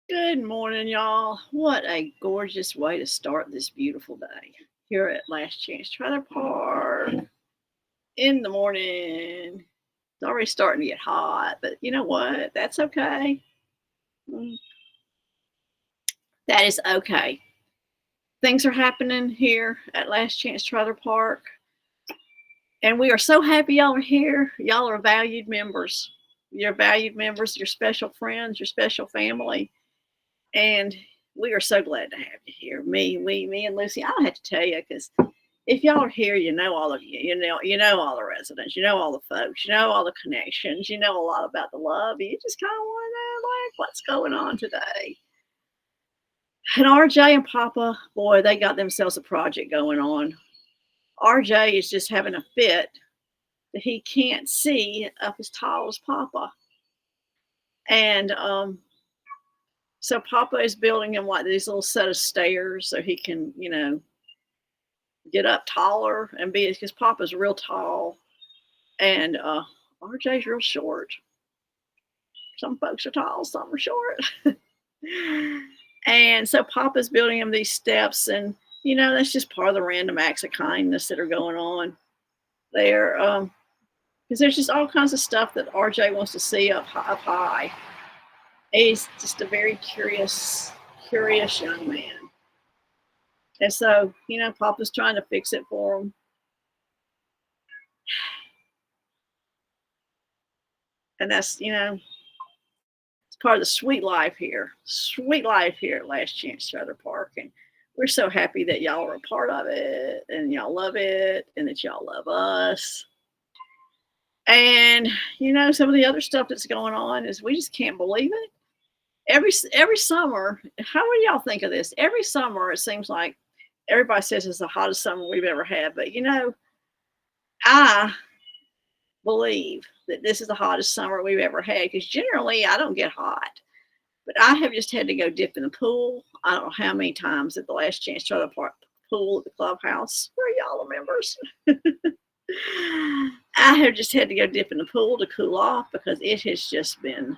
Good morning, y'all. What a gorgeous way to start this beautiful day here at Last Chance Trailer Park in the morning. It's already starting to get hot, but you know what? That's okay. Mm, That is okay. Things are happening here at Last Chance Trailer Park, and we are so happy y'all are here. Y'all are valued members. You're valued members, your special friends, your special family. And we are so glad to have you here. Me and Lucy. I don't have to tell you because if y'all are here, you know all of you. You know all the residents. You know all the folks. You know all the connections. You know a lot about the love. You just kind of want to know like what's going on today. And RJ and Papa, boy, they got themselves a project going on. RJ is just having a fit that he can't see up as tall as Papa, and so Papa is building him like these little set of stairs so he can, get up taller and be because Papa's real tall and RJ's real short. Some folks are tall, some are short. And so Papa's building him these steps, and that's just part of the random acts of kindness that are going on there. Because there's just all kinds of stuff that RJ wants to see up high. He's just a very curious young man. And so, Papa's trying to fix it for him. And that's, it's part of the sweet life here. Sweet life here at Last Chance Trailer Park. And we're so happy that y'all are a part of it and y'all love it and that y'all love us. And, some of the other stuff that's going on is we just can't believe it. Every summer, how do y'all think of this? Every summer, it seems like everybody says it's the hottest summer we've ever had. But, I believe that this is the hottest summer we've ever had because generally I don't get hot. But I have just had to go dip in the pool. I don't know how many times at the Last Chance Trailer Park pool at the clubhouse where y'all are members. I have just had to go dip in the pool to cool off because it has just been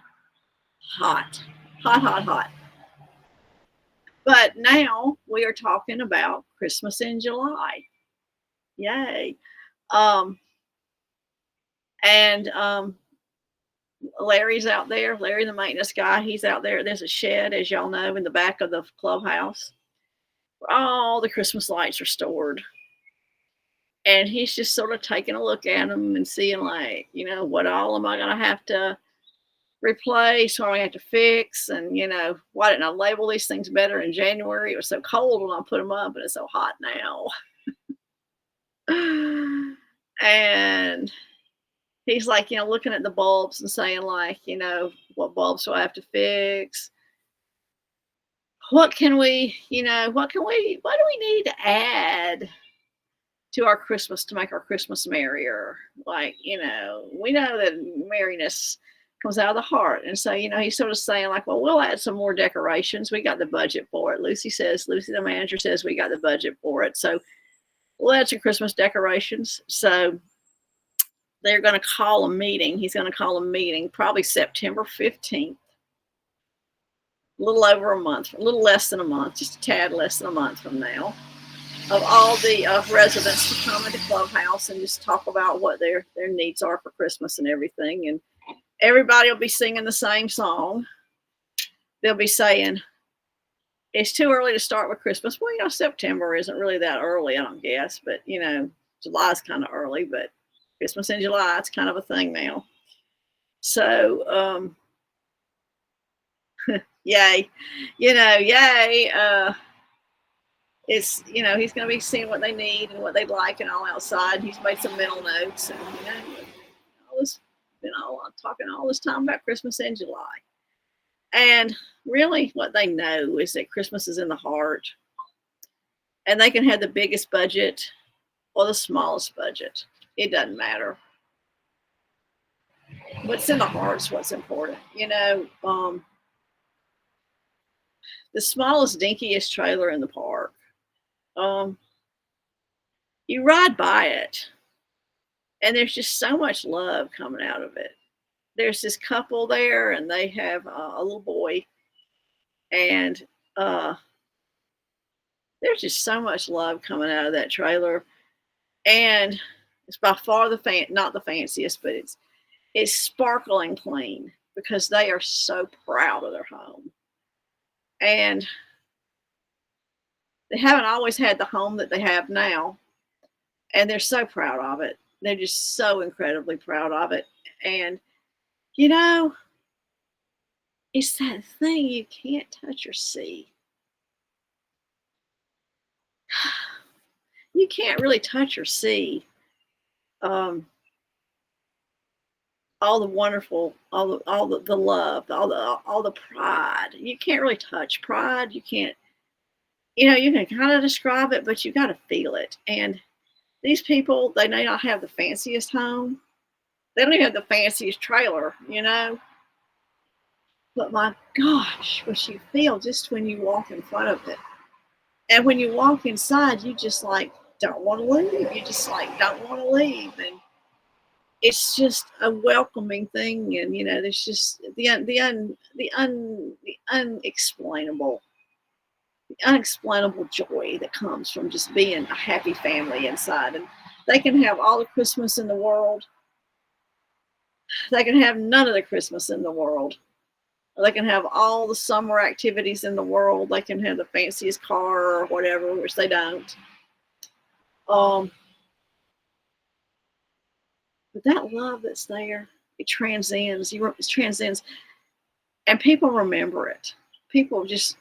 hot. Hot, hot, hot. But now we are talking about Christmas in July. Yay. Um, and Larry's out there. Larry, the maintenance guy, he's out there. There's a shed, as y'all know, in the back of the clubhouse where all the Christmas lights are stored. And he's just sort of taking a look at them and seeing, like, what all am I going to have to replace? What do I have to fix? And, why didn't I label these things better in January? It was so cold when I put them up, and it's so hot now. And he's like, looking at the bulbs and saying, like, what bulbs do I have to fix? What do we need to add to our Christmas to make our Christmas merrier? Like, we know that merriness comes out of the heart. And so, he's sort of saying, like, well, we'll add some more decorations. We got the budget for it. Lucy, the manager says we got the budget for it. So we'll add some Christmas decorations. So they're going to call a meeting. He's going to call a meeting probably September 15th. A little over a month, a little less than a month, just a tad less than a month from now, of all the residents to come into Clubhouse and just talk about what their needs are for Christmas and everything. And everybody will be singing the same song. They'll be saying, it's too early to start with Christmas. Well, September isn't really that early, I don't guess. But, July's kind of early. But Christmas in July, it's kind of a thing now. So, yay. Yay. It's, he's going to be seeing what they need and what they'd like and all outside. He's made some mental notes. And, talking all this time about Christmas in July. And really what they know is that Christmas is in the heart. And they can have the biggest budget or the smallest budget. It doesn't matter. What's in the heart is what's important. The smallest, dinkiest trailer in the park. You ride by it, and there's just so much love coming out of it. There's this couple there, and they have a little boy, And there's just so much love coming out of that trailer. And it's by far not the fanciest, but it's sparkling clean because they are so proud of their home. And they haven't always had the home that they have now, and they're so proud of it. They're just so incredibly proud of it. And you know, it's that thing you can't touch or see. You can't really touch or see um, all the wonderful, the love, all the pride. You can't really touch pride. You can't, you can kind of describe it, but you got to feel it. And these people, they may not have the fanciest home. They don't even have the fanciest trailer, But my gosh, what you feel just when you walk in front of it. And when you walk inside, you just like don't want to leave. You just like don't want to leave. And it's just a welcoming thing. And there's just the unexplainable joy that comes from just being a happy family inside. And they can have all the Christmas in the world. They can have none of the Christmas in the world. They can have all the summer activities in the world. They can have the fanciest car or whatever, which they don't. But that love that's there, it transcends. It transcends, and people remember it. People just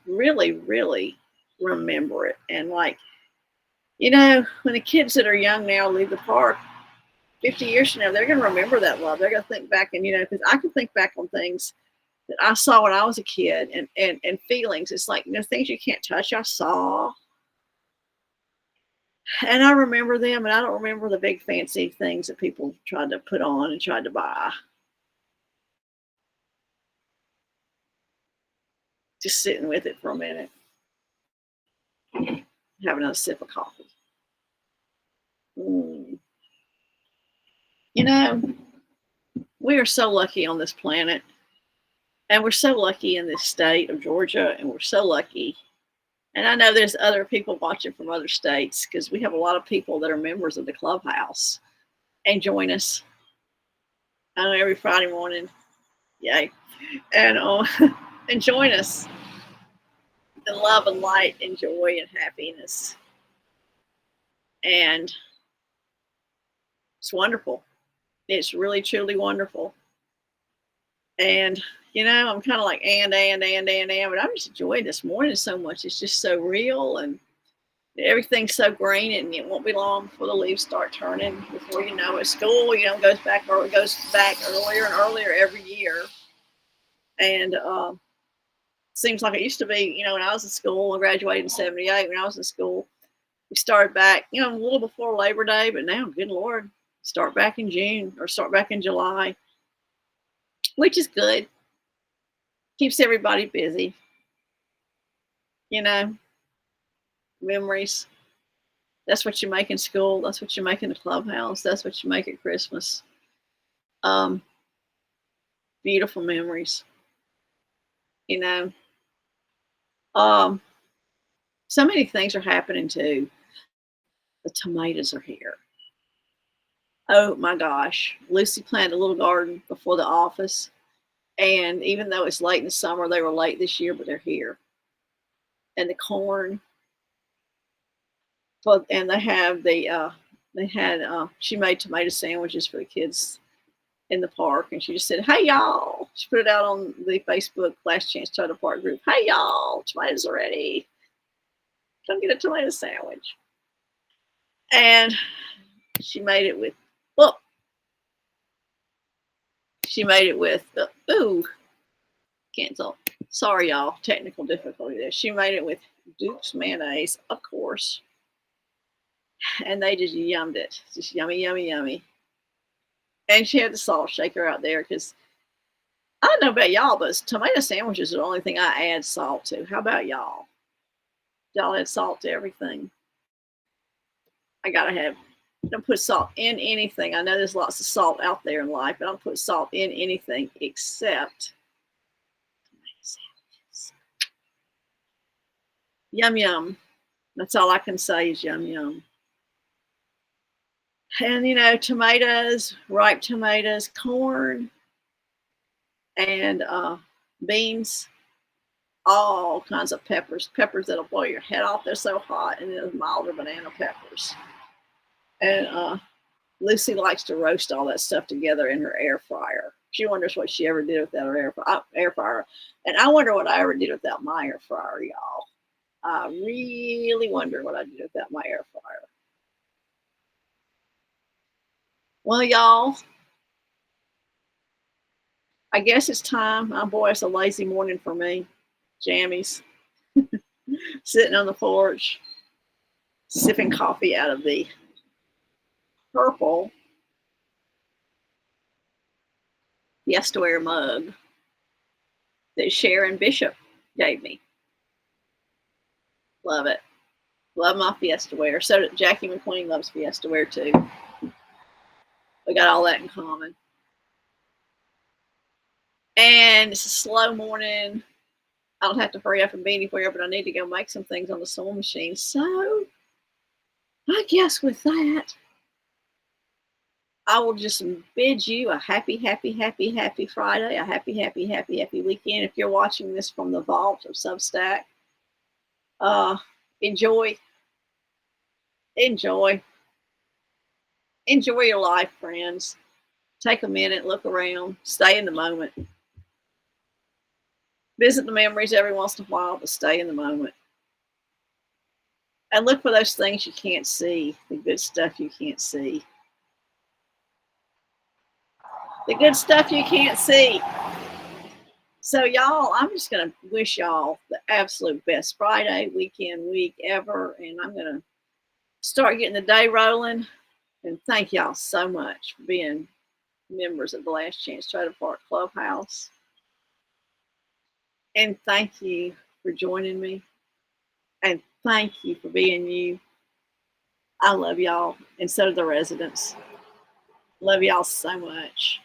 really, really remember it. And when the kids that are young now leave the park, 50 years from now, they're going to remember that love. They're going to think back, and because I can think back on things that I saw when I was a kid, and feelings. It's like, things you can't touch, I saw. And I remember them, and I don't remember the big fancy things that people tried to put on and tried to buy. Just sitting with it for a minute. Have another sip of coffee. We are so lucky on this planet. And we're so lucky in this state of Georgia, and we're so lucky. And I know there's other people watching from other states because we have a lot of people that are members of the clubhouse and join us. I know every Friday morning. Yay. And and join us in love and light and joy and happiness. And it's wonderful. It's really, truly wonderful. And I'm kind of like, but I'm just enjoying this morning so much. It's just so real, and everything's so green, and it won't be long before the leaves start turning. Before you know it, school, goes back earlier and earlier every year. And seems like it used to be, when I was in school, I graduated in 78. When I was in school, we started back, a little before Labor Day, but now, good Lord, start back in June or start back in July, which is good. Keeps everybody busy. Memories. That's what you make in school. That's what you make in the clubhouse. That's what you make at Christmas. Beautiful memories. So many things are happening too. The tomatoes are here. Oh my gosh. Lucy planted a little garden before the office. And even though it's late in the summer, they were late this year, but they're here. And the corn. But and she made tomato sandwiches for the kids in the park, and she just said, "Hey y'all!" She put it out on the Facebook Last Chance Total Park group. "Hey y'all, tomatoes are ready. Come get a tomato sandwich." And she made it with cancel. Sorry y'all, technical difficulty there. She made it with Duke's mayonnaise, of course. And they just yummed it. Just yummy, yummy, yummy. And she had the salt shaker out there because I don't know about y'all, but tomato sandwiches are the only thing I add salt to. How about y'all? Y'all add salt to everything. I don't put salt in anything. I know there's lots of salt out there in life, but I don't put salt in anything except tomato sandwiches. Yum, yum. That's all I can say is yum, yum. And, tomatoes, ripe tomatoes, corn, and beans, all kinds of peppers that'll blow your head off. They're so hot, and then milder banana peppers. And Lucy likes to roast all that stuff together in her air fryer. She wonders what she ever did without her air fryer. And I wonder what I ever did without my air fryer, y'all. I really wonder what I did without my air fryer. Well, y'all, I guess it's time. Oh boy, it's a lazy morning for me. Jammies. Sitting on the porch, sipping coffee out of the purple Fiestaware mug that Sharon Bishop gave me. Love it. Love my Fiestaware. So Jackie McQueen loves Fiestaware too. We got all that in common. And it's a slow morning. I don't have to hurry up and be anywhere, but I need to go make some things on the sewing machine. So I guess with that, I will just bid you a happy, happy, happy, happy Friday, a happy, happy, happy, happy weekend. If you're watching this from the vault of Substack, enjoy your life, friends. Take a minute, look around, stay in the moment. Visit the memories every once in a while, but stay in the moment. And look for those things you can't see, the good stuff you can't see. The good stuff you can't see. So, y'all, I'm just going to wish y'all the absolute best Friday, weekend, week ever. And I'm going to start getting the day rolling. And thank y'all so much for being members of the Last Chance Trailer Park Clubhouse. And thank you for joining me. And thank you for being you. I love y'all. And so do the residents. Love y'all so much.